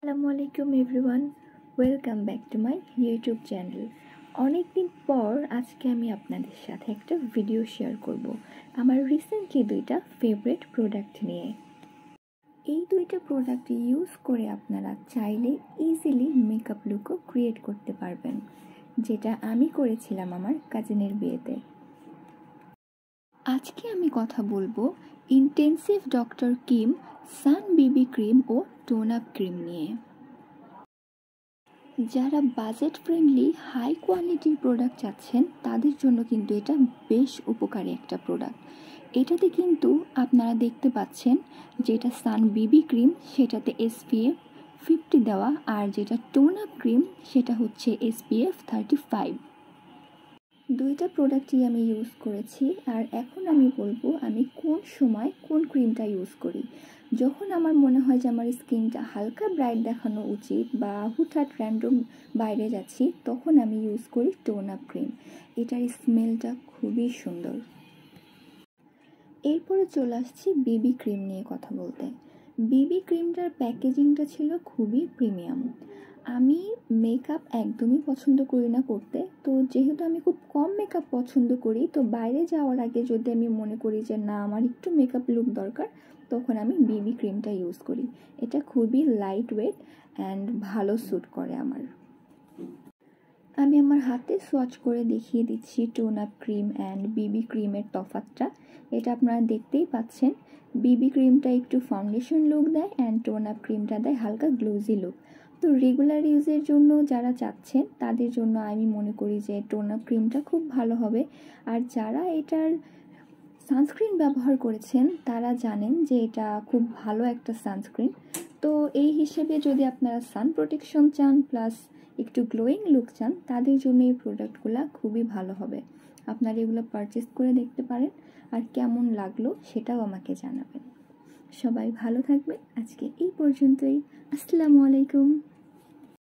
আসসালামু আলাইকুম everyone, welcome back to my YouTube channel. অনেক দিন পর আজকে আমি আপনাদের সাথে একটা ভিডিও শেয়ার করব আমার রিসেন্টলি দুইটা ফেভারিট প্রোডাক্ট নিয়ে। এই দুইটা প্রোডাক্ট ইউজ করে আপনারা চাইলে ইজিলি মেকআপ লুকও ক্রিয়েট করতে পারবেন, যেটা আমি করেছিলাম আমার কাজিনের বিয়েতে। আজকে আমি কথা বলবো ইন্টেন্সিভ ডক্টর কিম সান বিবি ক্রিম ও টোন আপ ক্রিম নিয়ে। যারা বাজেট ফ্রেন্ডলি হাই কোয়ালিটির প্রোডাক্ট চাচ্ছেন তাদের জন্য কিন্তু এটা বেশ উপকারী একটা প্রোডাক্ট। এটাতে কিন্তু আপনারা দেখতে পাচ্ছেন যেটা সান বিবি ক্রিম সেটাতে SPF 50 দেওয়া, আর যেটা টোন আপ ক্রিম সেটা হচ্ছে SPF 35। দুইটা প্রোডাক্টই আমি ইউজ করেছি, আর এখন আমি বলবো আমি কোন সময় কোন ক্রিমটা ইউজ করি। যখন আমার মনে হয় যে আমার স্কিনটা হালকা ব্রাইট দেখানো উচিত বা হুটহাট র্যান্ডম বাইরে যাচ্ছি, তখন আমি ইউজ করি টোন আপ ক্রিম। এটার স্মেলটা খুবই সুন্দর। এরপরে চলে আসছি বিবি ক্রিম নিয়ে কথা বলতে। বিবি ক্রিমটার প্যাকেজিংটা ছিল খুবই প্রিমিয়াম। আমি মেকআপ একদমই পছন্দ করি না করতে, তো যেহেতু আমি খুব কম মেকআপ পছন্দ করি, তো বাইরে যাওয়ার আগে যদি আমি মনে করি যে না আমার একটু মেকআপ লুক দরকার, তখন আমি বিবি ক্রিমটা ইউজ করি। এটা খুবই লাইট ওয়েট অ্যান্ড ভালো স্যুট করে আমার। আমি আমার হাতে সোয়াচ করে দেখিয়ে দিচ্ছি টোন আপ ক্রিম অ্যান্ড বিবি ক্রিমের তফাৎটা। এটা আপনারা দেখতেই পাচ্ছেন, বিবি ক্রিমটা একটু ফাউন্ডেশন লুক দেয় অ্যান্ড টোন আপ ক্রিমটা দেয় হালকা গ্লোজি লুক। তো রেগুলার ইউজের জন্য যারা চাচ্ছেন তাদের জন্য আমি মনে করি যে টোন আপ ক্রিমটা খুব ভালো হবে। আর যারা এটার সানস্ক্রিন ব্যবহার করেছেন তারা জানেন যে এটা খুব ভালো একটা সানস্ক্রিন। তো এই হিসেবে যদি আপনারা সান প্রোটেকশন চান প্লাস একটু গ্লোয়িং লুক চান, তাদের জন্য এই প্রোডাক্টগুলো খুবই ভালো হবে। আপনারা এগুলো পারচেস করে দেখতে পারেন, আর কেমন লাগলো সেটাও আমাকে জানাবেন। সবাই ভালো থাকবেন। আজকে এই পর্যন্তই। আসসালামু আলাইকুম।